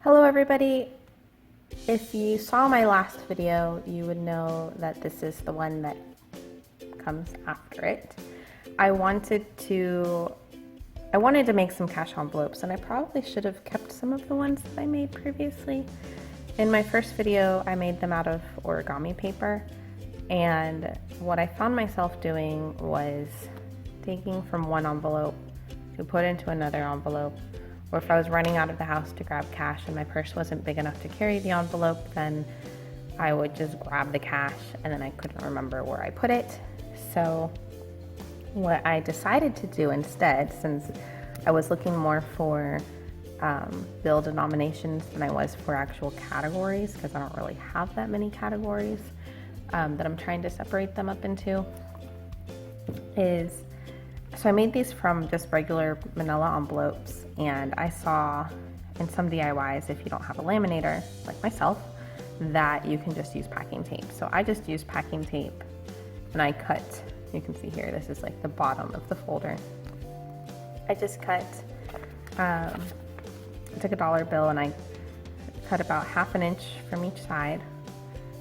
Hello everybody! If you saw my last video, you would know that this is the one that comes after it. I wanted to make some cash envelopes, and I probably should have kept some of the ones that I made previously. In my first video, I made them out of origami paper, and what I found myself doing was taking from one envelope to put into another envelope, or if I was running out of the house to grab cash and my purse wasn't big enough to carry the envelope, then I would just grab the cash and then I couldn't remember where I put it. So what I decided to do instead, since I was looking more for bill denominations than I was for actual categories, because I don't really have that many categories that I'm trying to separate them up into, so I made these from just regular manilla envelopes, and I saw in some DIYs, if you don't have a laminator like myself, that you can just use packing tape. So I just used packing tape and I cut, you can see here, this is like the bottom of the folder. I just cut, I took a dollar bill and I cut about 1/2 inch from each side,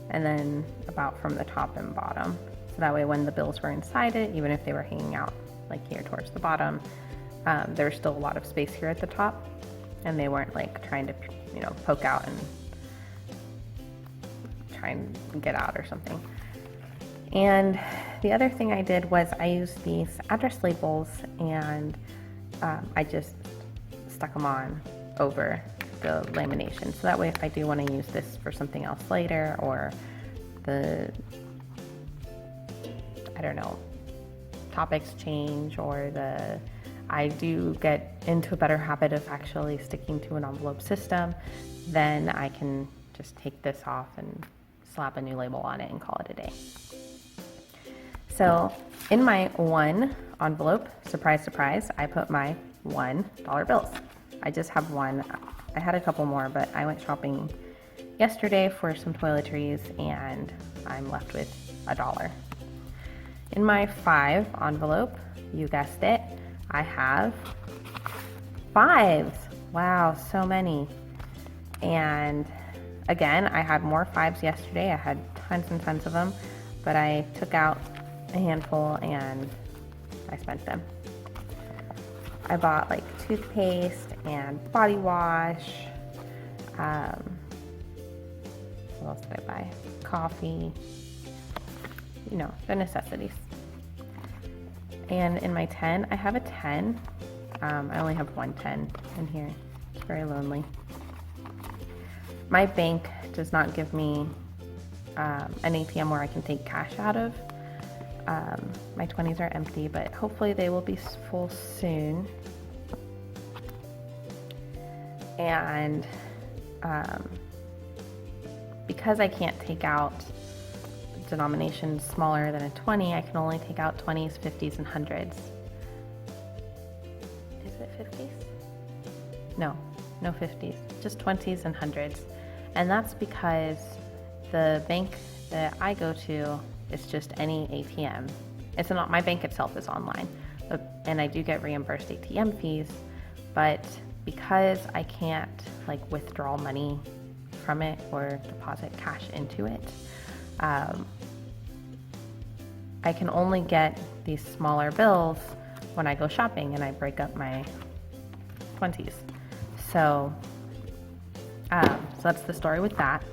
and then about from the top and bottom. So that way when the bills were inside it, even if they were hanging out like here towards the bottom, there was still a lot of space here at the top, and they weren't like trying to, poke out and try and get out or something. And the other thing I did was I used these address labels, and I just stuck them on over the lamination. So that way if I do want to use this for something else later, or topics change, or I do get into a better habit of actually sticking to an envelope system, then I can just take this off and slap a new label on it and call it a day. So in my one envelope, surprise, surprise, I put my $1 bills. I just have one. I had a couple more, but I went shopping yesterday for some toiletries, and I'm left with $1. In my 5 envelope, you guessed it, I have 5s. Wow, so many. And again, I had more 5s yesterday. I had tons and tons of them, but I took out a handful and I spent them. I bought like toothpaste and body wash. What else did I buy? Coffee. The necessities. And in my 10, I have a 10. I only have one 10 in here. It's very lonely. My bank does not give me an ATM where I can take cash out of. My 20s are empty, but hopefully they will be full soon. And because I can't take out denominations smaller than a 20, I can only take out 20s, 50s, and 100s. Is it 50s? No 50s, just 20s and 100s. And that's because the bank that I go to is just any ATM. It's not, my bank itself is online, and I do get reimbursed ATM fees, but because I can't withdraw money from it or deposit cash into it, I can only get these smaller bills when I go shopping and I break up my 20s. So that's the story with that.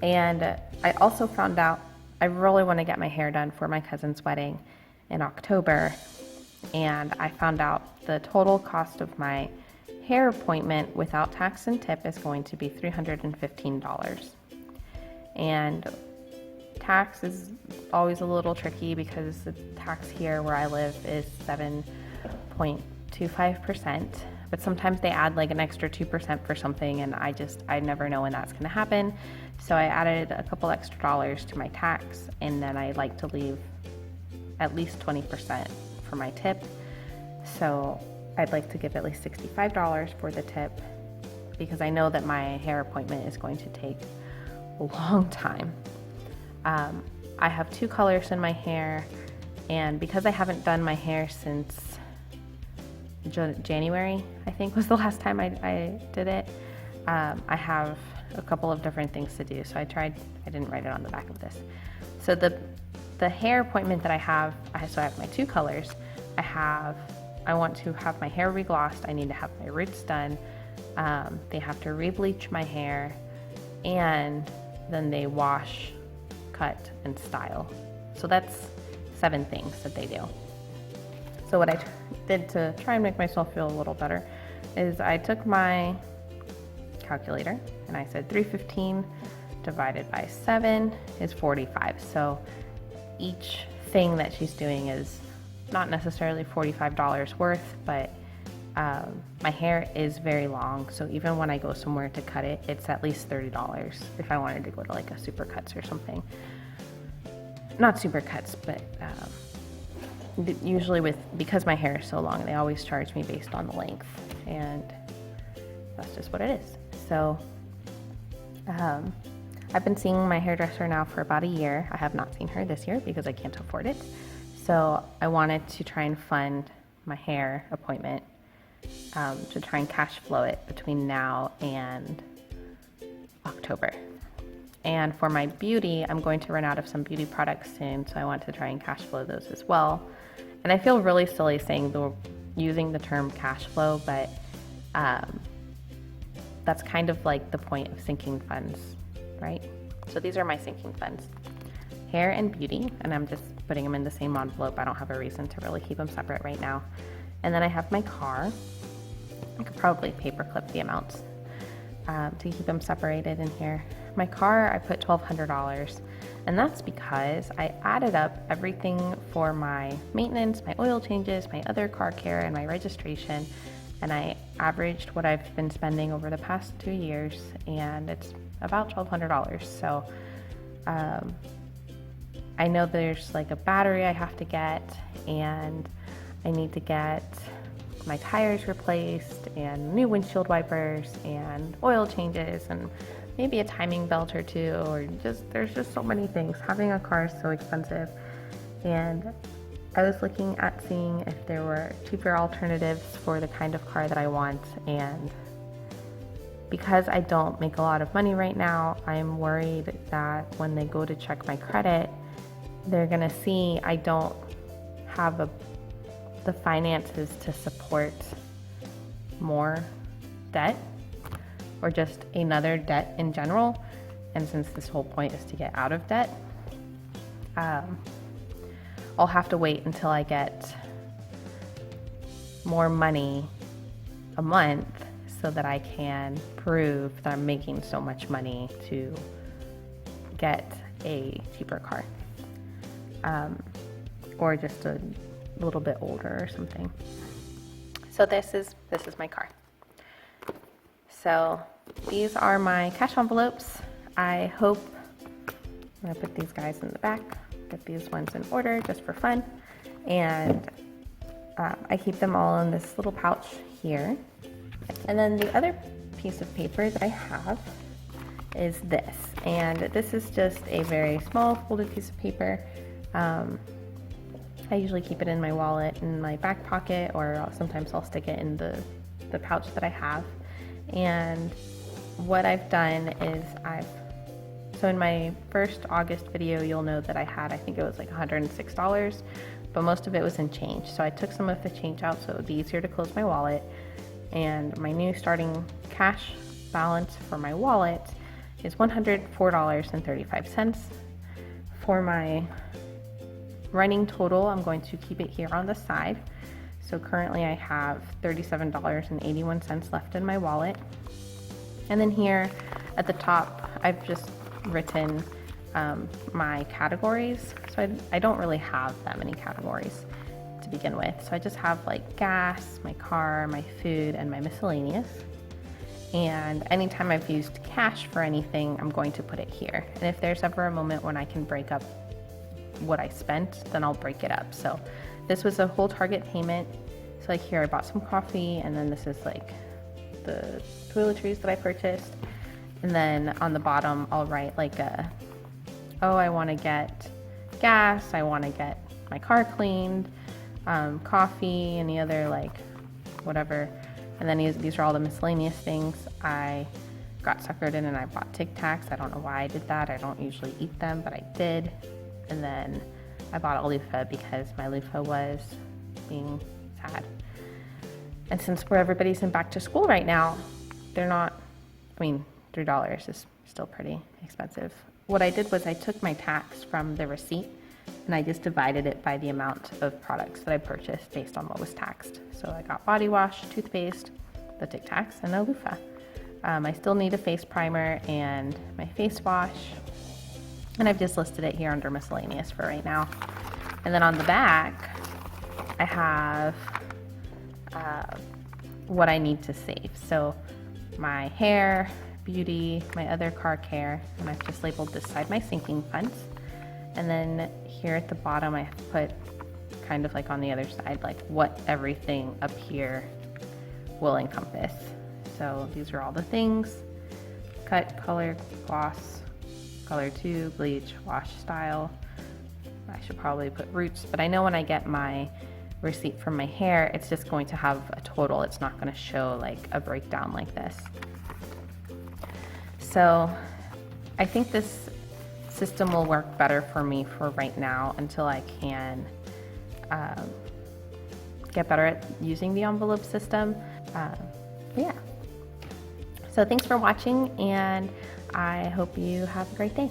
And I also found out I really want to get my hair done for my cousin's wedding in October. And I found out the total cost of my hair appointment without tax and tip is going to be $315. And tax is always a little tricky because the tax here where I live is 7.25%, but sometimes they add like an extra 2% for something, and I never know when that's going to happen. So I added a couple extra dollars to my tax, and then I like to leave at least 20% for my tip. So I'd like to give at least $65 for the tip, because I know that my hair appointment is going to take a long time. I have 2 colors in my hair, and because I haven't done my hair since January, I think was the last time I did it, I have a couple of different things to do. So I didn't write it on the back of this. So the hair appointment that I have, so I have my 2 colors. I want to have my hair reglossed. I need to have my roots done. They have to re-bleach my hair, and then they wash, cut, and style. So that's 7 things that they do. So what I did to try and make myself feel a little better is I took my calculator and I said 315 divided by 7 is 45. So each thing that she's doing is not necessarily $45 worth, but my hair is very long, so even when I go somewhere to cut it, it's at least $30 if I wanted to go to like a super cuts or something. Not super cuts, but usually because my hair is so long, they always charge me based on the length, and that's just what it is. So I've been seeing my hairdresser now for about a year. I have not seen her this year because I can't afford it. So I wanted to try and fund my hair appointment to try and cash flow it between now and October. And for my beauty, I'm going to run out of some beauty products soon, so I want to try and cash flow those as well. And I feel really silly using the term cash flow, but that's kind of like the point of sinking funds, right? So these are my sinking funds: hair and beauty, and I'm just putting them in the same envelope. I don't have a reason to really keep them separate right now. And then I have my car. I could probably paperclip the amounts to keep them separated in here. My car, I put $1,200, and that's because I added up everything for my maintenance, my oil changes, my other car care, and my registration, and I averaged what I've been spending over the past 2 years, and it's about $1,200. So I know there's like a battery I have to get, and I need to get my tires replaced, and new windshield wipers, and oil changes, and maybe a timing belt or 2, or there's just so many things. Having a car is so expensive, and I was looking at seeing if there were cheaper alternatives for the kind of car that I want, and because I don't make a lot of money right now, I'm worried that when they go to check my credit, they're gonna see I don't have the finances to support more debt, or just another debt in general. And since this whole point is to get out of debt, I'll have to wait until I get more money a month so that I can prove that I'm making so much money to get a cheaper car, or just a little bit older or something. So this is my car. So these are my cash envelopes. I hope I'm gonna put these guys in the back, get these ones in order just for fun, and I keep them all in this little pouch here. And then the other piece of paper that I have is this, and this is just a very small folded piece of paper. I usually keep it in my wallet, in my back pocket, or sometimes I'll stick it in the pouch that I have. And what I've done is so in my first August video, you'll know that I think it was like $106, but most of it was in change. So I took some of the change out so it would be easier to close my wallet. And my new starting cash balance for my wallet is $104.35. For my running total, I'm going to keep it here on the side. So currently I have $37.81 left in my wallet. And then here at the top, I've just written my categories. So I don't really have that many categories to begin with. So I just have like gas, my car, my food, and my miscellaneous. And anytime I've used cash for anything, I'm going to put it here. And if there's ever a moment when I can break up what I spent, then I'll break it up. So this was a whole Target payment. So like here I bought some coffee, and then this is like the toiletries that I purchased. And then on the bottom I'll write like I want to get gas, I want to get my car cleaned, coffee, any other like whatever. And then these are all the miscellaneous things. I got suckered in and I bought Tic Tacs. I don't know why I did that. I don't usually eat them, but I did. And then I bought a loofah because my loofah was being sad. And since everybody's in back to school right now, they're not, I mean, $3 is still pretty expensive. What I did was I took my tax from the receipt and I just divided it by the amount of products that I purchased based on what was taxed. So I got body wash, toothpaste, the Tic Tacs, and a loofah. I still need a face primer and my face wash, and I've just listed it here under miscellaneous for right now. And then on the back, I have what I need to save. So my hair, beauty, my other car care, and I've just labeled this side my sinking funds. And then here at the bottom, I have put kind of like on the other side, like what everything up here will encompass. So these are all the things: cut, color, gloss, color 2, bleach, wash, style. I should probably put roots, but I know when I get my receipt from my hair, it's just going to have a total. It's not going to show like a breakdown like this. So I think this system will work better for me for right now until I can get better at using the envelope system. Yeah. So thanks for watching, and I hope you have a great day.